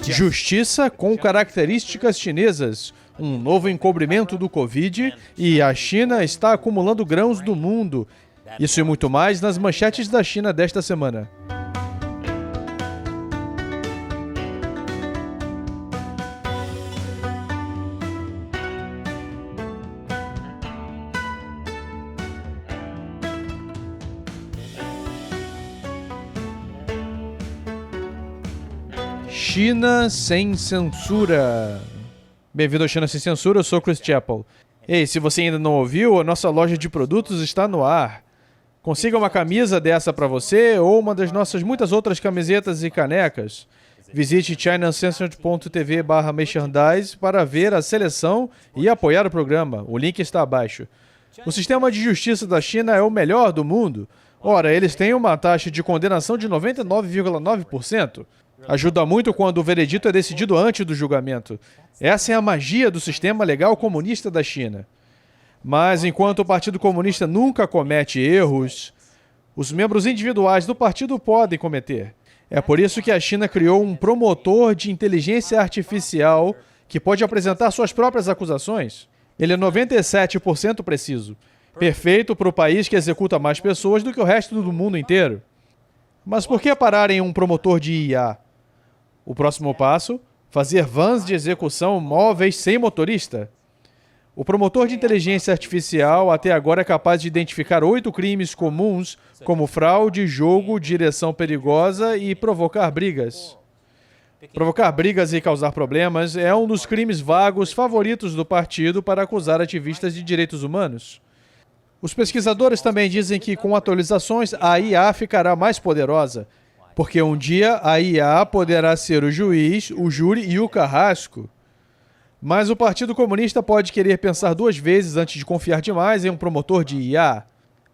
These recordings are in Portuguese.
Justiça com características chinesas, um novo encobrimento do Covid e a China está acumulando grãos do mundo. Isso e muito mais nas manchetes da China desta semana. China sem censura. Bem-vindo ao China sem censura, eu sou Chris Chappell. Ei, se você ainda não ouviu, a nossa loja de produtos está no ar. Consiga uma camisa dessa para você ou uma das nossas muitas outras camisetas e canecas. Visite chinacensored.tv/merchandise para ver a seleção e apoiar o programa. O link está abaixo. O sistema de justiça da China é o melhor do mundo. Ora, eles têm uma taxa de condenação de 99,9%. Ajuda muito quando o veredito é decidido antes do julgamento. Essa é a magia do sistema legal comunista da China. Mas enquanto o Partido Comunista nunca comete erros, os membros individuais do partido podem cometer. É por isso que a China criou um promotor de inteligência artificial que pode apresentar suas próprias acusações. Ele é 97% preciso. Perfeito para o país que executa mais pessoas do que o resto do mundo inteiro. Mas por que parar em um promotor de IA? O próximo passo? Fazer vans de execução móveis sem motorista. O promotor de inteligência artificial até agora é capaz de identificar 8 crimes comuns, como fraude, jogo, direção perigosa e provocar brigas. Provocar brigas e causar problemas é um dos crimes vagos favoritos do partido para acusar ativistas de direitos humanos. Os pesquisadores também dizem que com atualizações a IA ficará mais poderosa, porque um dia a IA poderá ser o juiz, o júri e o carrasco. Mas o Partido Comunista pode querer pensar 2 vezes antes de confiar demais em um promotor de IA.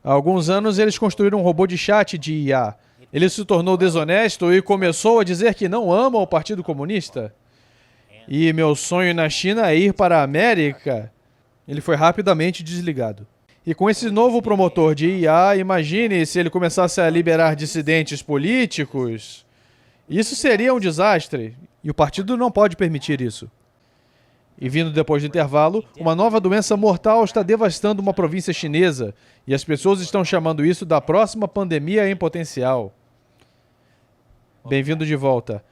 Há alguns anos eles construíram um robô de chat de IA. Ele se tornou desonesto e começou a dizer que não ama o Partido Comunista. E meu sonho na China é ir para a América. Ele foi rapidamente desligado. E com esse novo promotor de IA, imagine se ele começasse a liberar dissidentes políticos. Isso seria um desastre, e o partido não pode permitir isso. E vindo depois do intervalo, uma nova doença mortal está devastando uma província chinesa, e as pessoas estão chamando isso da próxima pandemia em potencial. Bem-vindo de volta.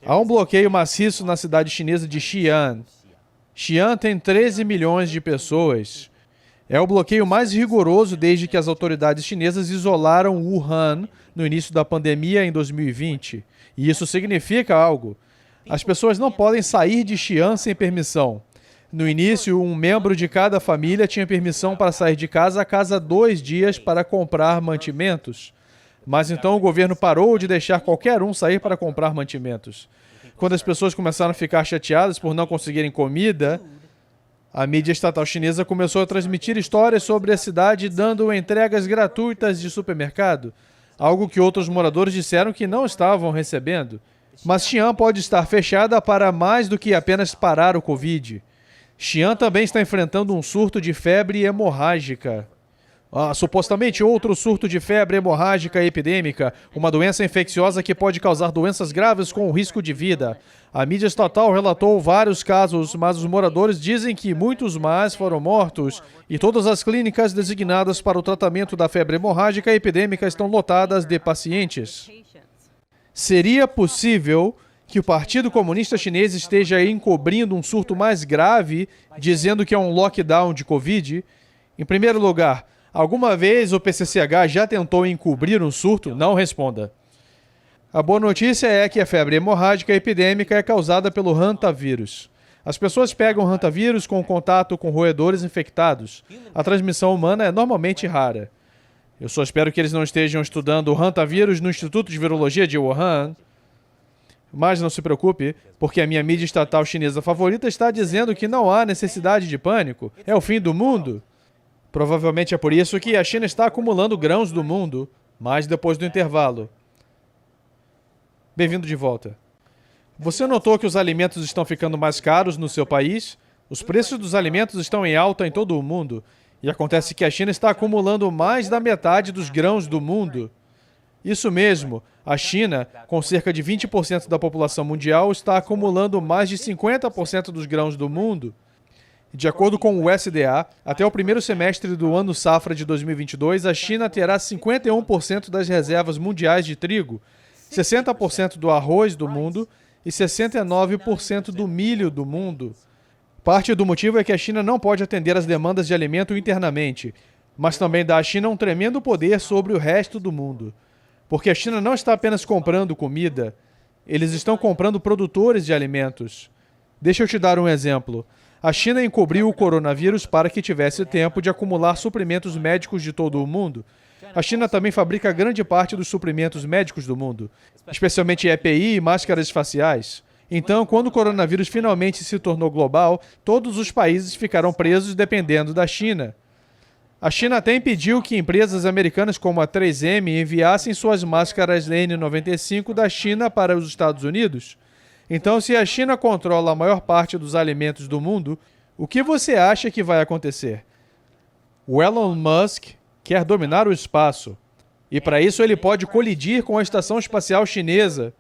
Há um bloqueio maciço na cidade chinesa de Xi'an. Xi'an tem 13 milhões de pessoas. É o bloqueio mais rigoroso desde que as autoridades chinesas isolaram Wuhan no início da pandemia em 2020. E isso significa algo. As pessoas não podem sair de Xi'an sem permissão. No início, um membro de cada família tinha permissão para sair de casa a cada 2 dias para comprar mantimentos. Mas então o governo parou de deixar qualquer um sair para comprar mantimentos. Quando as pessoas começaram a ficar chateadas por não conseguirem comida, a mídia estatal chinesa começou a transmitir histórias sobre a cidade dando entregas gratuitas de supermercado, algo que outros moradores disseram que não estavam recebendo. Mas Xi'an pode estar fechada para mais do que apenas parar o Covid. Xi'an também está enfrentando um surto de febre hemorrágica. Supostamente outro surto de febre hemorrágica epidêmica, uma doença infecciosa que pode causar doenças graves com risco de vida. A mídia estatal relatou vários casos, mas os moradores dizem que muitos mais foram mortos e todas as clínicas designadas para o tratamento da febre hemorrágica epidêmica estão lotadas de pacientes. Seria possível que o Partido Comunista Chinês esteja encobrindo um surto mais grave, dizendo que é um lockdown de Covid? Em primeiro lugar, alguma vez o PCCH já tentou encobrir um surto? Não responda. A boa notícia é que a febre hemorrágica epidêmica é causada pelo hantavírus. As pessoas pegam hantavírus com contato com roedores infectados. A transmissão humana é normalmente rara. Eu só espero que eles não estejam estudando o hantavírus no Instituto de Virologia de Wuhan. Mas não se preocupe, porque a minha mídia estatal chinesa favorita está dizendo que não há necessidade de pânico. É o fim do mundo. Provavelmente é por isso que a China está acumulando grãos do mundo, mas depois do intervalo. Bem-vindo de volta. Você notou que os alimentos estão ficando mais caros no seu país? Os preços dos alimentos estão em alta em todo o mundo. E acontece que a China está acumulando mais da metade dos grãos do mundo. Isso mesmo, a China, com cerca de 20% da população mundial, está acumulando mais de 50% dos grãos do mundo. De acordo com o USDA, até o primeiro semestre do ano safra de 2022, a China terá 51% das reservas mundiais de trigo, 60% do arroz do mundo e 69% do milho do mundo. Parte do motivo é que a China não pode atender às demandas de alimento internamente, mas também dá à China um tremendo poder sobre o resto do mundo. Porque a China não está apenas comprando comida, eles estão comprando produtores de alimentos. Deixa eu te dar um exemplo. A China encobriu o coronavírus para que tivesse tempo de acumular suprimentos médicos de todo o mundo. A China também fabrica grande parte dos suprimentos médicos do mundo, especialmente EPI e máscaras faciais. Então, quando o coronavírus finalmente se tornou global, todos os países ficaram presos dependendo da China. A China até impediu que empresas americanas como a 3M enviassem suas máscaras N95 da China para os Estados Unidos. Então, se a China controla a maior parte dos alimentos do mundo, o que você acha que vai acontecer? O Elon Musk quer dominar o espaço. E para isso ele pode colidir com a estação espacial chinesa.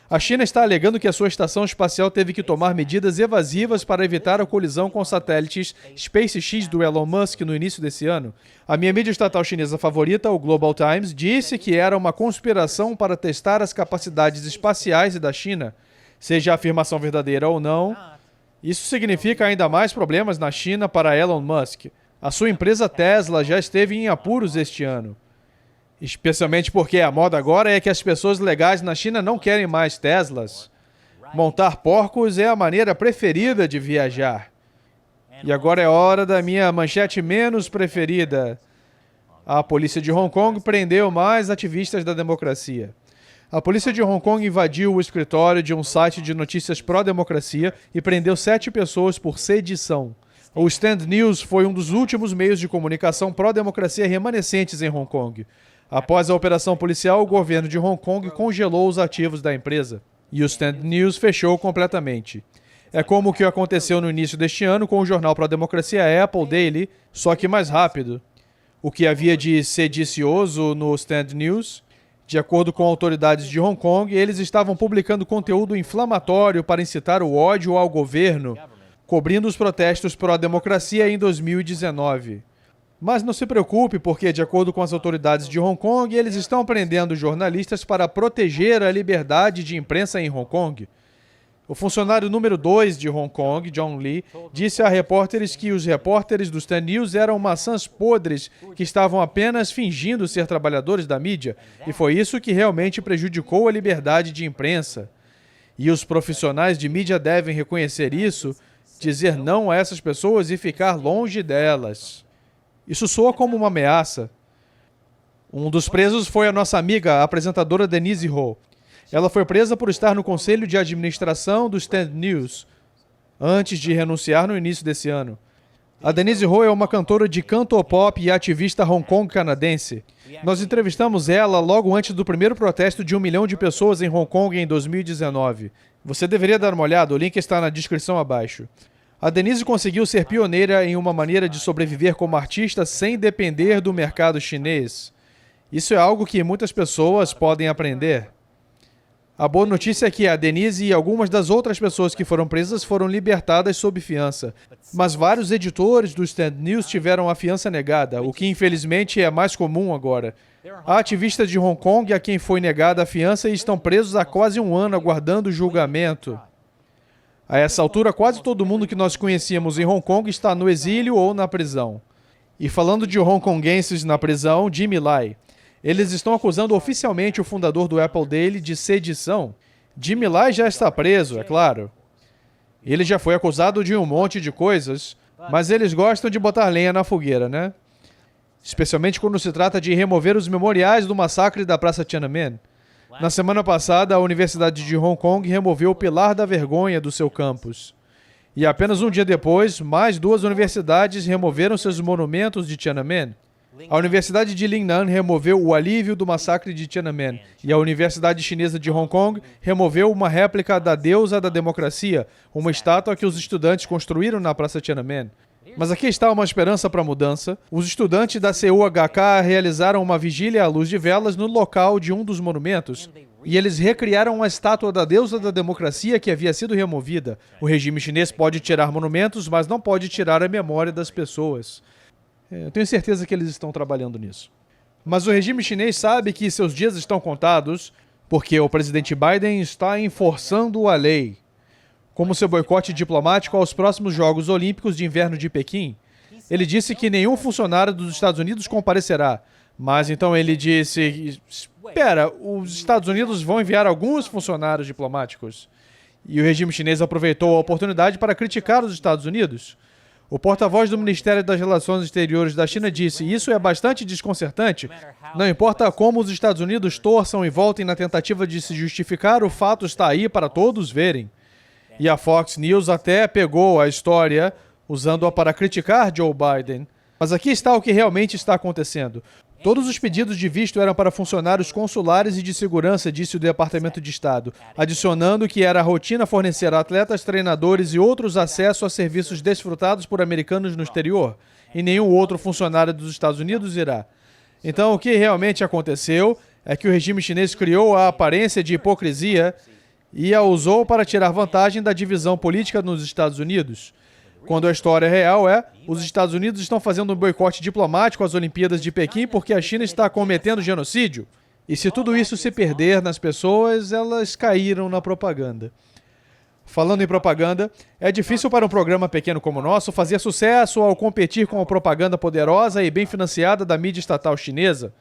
A China está alegando que a sua estação espacial teve que tomar medidas evasivas para evitar a colisão com satélites SpaceX do Elon Musk no início desse ano. A minha mídia estatal chinesa favorita, o Global Times, disse que era uma conspiração para testar as capacidades espaciais da China. Seja a afirmação verdadeira ou não, isso significa ainda mais problemas na China para Elon Musk. A sua empresa Tesla já esteve em apuros este ano. Especialmente porque a moda agora é que as pessoas legais na China não querem mais Teslas. Montar porcos é a maneira preferida de viajar. E agora é hora da minha manchete menos preferida. A polícia de Hong Kong prendeu mais ativistas da democracia. A polícia de Hong Kong invadiu o escritório de um site de notícias pró-democracia e prendeu 7 pessoas por sedição. O Stand News foi um dos últimos meios de comunicação pró-democracia remanescentes em Hong Kong. Após a operação policial, o governo de Hong Kong congelou os ativos da empresa. E o Stand News fechou completamente. É como o que aconteceu no início deste ano com o jornal pró-democracia Apple Daily, só que mais rápido. O que havia de sedicioso no Stand News, de acordo com autoridades de Hong Kong, eles estavam publicando conteúdo inflamatório para incitar o ódio ao governo, cobrindo os protestos pró-democracia em 2019. Mas não se preocupe, porque, de acordo com as autoridades de Hong Kong, eles estão prendendo jornalistas para proteger a liberdade de imprensa em Hong Kong. O funcionário número 2 de Hong Kong, John Lee, disse a repórteres que os repórteres do Stand News eram maçãs podres que estavam apenas fingindo ser trabalhadores da mídia, e foi isso que realmente prejudicou a liberdade de imprensa. E os profissionais de mídia devem reconhecer isso, dizer não a essas pessoas e ficar longe delas. Isso soa como uma ameaça. Um dos presos foi a nossa amiga, a apresentadora Denise Ho. Ela foi presa por estar no conselho de administração do Stand News, antes de renunciar no início desse ano. A Denise Ho é uma cantora de canto pop e ativista Hong Kong canadense. Nós entrevistamos ela logo antes do primeiro protesto de 1 milhão de pessoas em Hong Kong em 2019. Você deveria dar uma olhada, o link está na descrição abaixo. A Denise conseguiu ser pioneira em uma maneira de sobreviver como artista sem depender do mercado chinês. Isso é algo que muitas pessoas podem aprender. A boa notícia é que a Denise e algumas das outras pessoas que foram presas foram libertadas sob fiança. Mas vários editores do Stand News tiveram a fiança negada, o que infelizmente é mais comum agora. Há ativistas de Hong Kong a quem foi negada a fiança e estão presos há quase 1 ano aguardando julgamento. A essa altura, quase todo mundo que nós conhecíamos em Hong Kong está no exílio ou na prisão. E falando de hongkonguenses na prisão, Jimmy Lai. Eles estão acusando oficialmente o fundador do Apple Daily de sedição. Jimmy Lai já está preso, é claro. Ele já foi acusado de um monte de coisas, mas eles gostam de botar lenha na fogueira, né? Especialmente quando se trata de remover os memoriais do massacre da Praça Tiananmen. Na semana passada, a Universidade de Hong Kong removeu o Pilar da Vergonha do seu campus. E apenas um dia depois, mais 2 universidades removeram seus monumentos de Tiananmen. A Universidade de Lingnan removeu o alívio do massacre de Tiananmen. E a Universidade Chinesa de Hong Kong removeu uma réplica da deusa da democracia, uma estátua que os estudantes construíram na Praça Tiananmen. Mas aqui está uma esperança para a mudança. Os estudantes da CUHK realizaram uma vigília à luz de velas no local de um dos monumentos. E eles recriaram uma estátua da deusa da democracia que havia sido removida. O regime chinês pode tirar monumentos, mas não pode tirar a memória das pessoas. Eu tenho certeza que eles estão trabalhando nisso. Mas o regime chinês sabe que seus dias estão contados porque o presidente Biden está enforçando a lei. Como seu boicote diplomático aos próximos Jogos Olímpicos de Inverno de Pequim. Ele disse que nenhum funcionário dos Estados Unidos comparecerá. Mas então ele disse, espera, os Estados Unidos vão enviar alguns funcionários diplomáticos. E o regime chinês aproveitou a oportunidade para criticar os Estados Unidos. O porta-voz do Ministério das Relações Exteriores da China disse, isso é bastante desconcertante. Não importa como os Estados Unidos torçam e voltem na tentativa de se justificar, o fato está aí para todos verem. E a Fox News até pegou a história, usando-a para criticar Joe Biden. Mas aqui está o que realmente está acontecendo. Todos os pedidos de visto eram para funcionários consulares e de segurança, disse o Departamento de Estado, adicionando que era a rotina fornecer a atletas, treinadores e outros acesso a serviços desfrutados por americanos no exterior, e nenhum outro funcionário dos Estados Unidos irá. Então, o que realmente aconteceu é que o regime chinês criou a aparência de hipocrisia e a usou para tirar vantagem da divisão política nos Estados Unidos. Quando a história real é, os Estados Unidos estão fazendo um boicote diplomático às Olimpíadas de Pequim porque a China está cometendo genocídio. E se tudo isso se perder nas pessoas, elas caíram na propaganda. Falando em propaganda, é difícil para um programa pequeno como o nosso fazer sucesso ao competir com a propaganda poderosa e bem financiada da mídia estatal chinesa.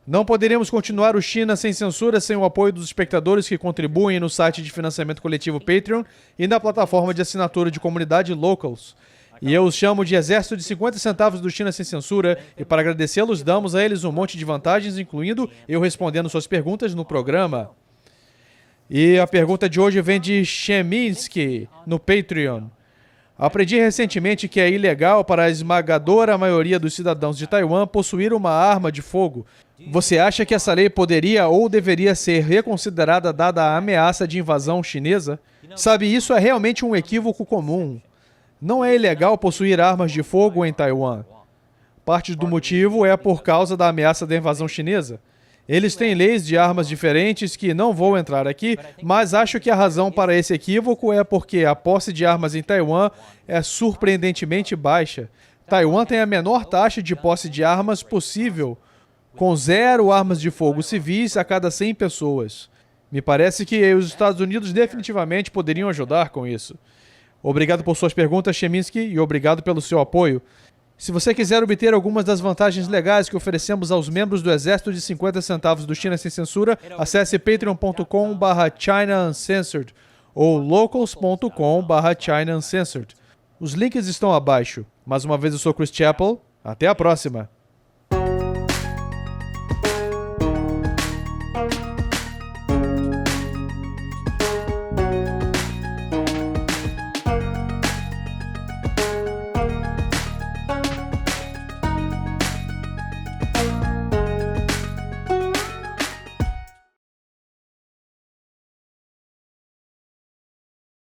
Não poderemos continuar o China sem censura sem o apoio dos espectadores que contribuem no site de financiamento coletivo Patreon e na plataforma de assinatura de comunidade Locals. E eu os chamo de Exército de 50 centavos do China sem censura, e para agradecê-los damos a eles um monte de vantagens, incluindo eu respondendo suas perguntas no programa. E a pergunta de hoje vem de Cheminsky, no Patreon. Aprendi recentemente que é ilegal para a esmagadora maioria dos cidadãos de Taiwan possuir uma arma de fogo. Você acha que essa lei poderia ou deveria ser reconsiderada dada a ameaça de invasão chinesa? Sabe, isso é realmente um equívoco comum. Não é ilegal possuir armas de fogo em Taiwan. Parte do motivo é por causa da ameaça da invasão chinesa. Eles têm leis de armas diferentes que não vou entrar aqui, mas acho que a razão para esse equívoco é porque a posse de armas em Taiwan é surpreendentemente baixa. Taiwan tem a menor taxa de posse de armas possível, com 0 armas de fogo civis a cada 100 pessoas. Me parece que os Estados Unidos definitivamente poderiam ajudar com isso. Obrigado por suas perguntas, Cheminsky, e obrigado pelo seu apoio. Se você quiser obter algumas das vantagens legais que oferecemos aos membros do Exército de 50 centavos do China Sem Censura, acesse patreon.com/China Uncensored ou locals.com/China Uncensored. Os links estão abaixo. Mais uma vez eu sou Chris Chappell. Até a próxima!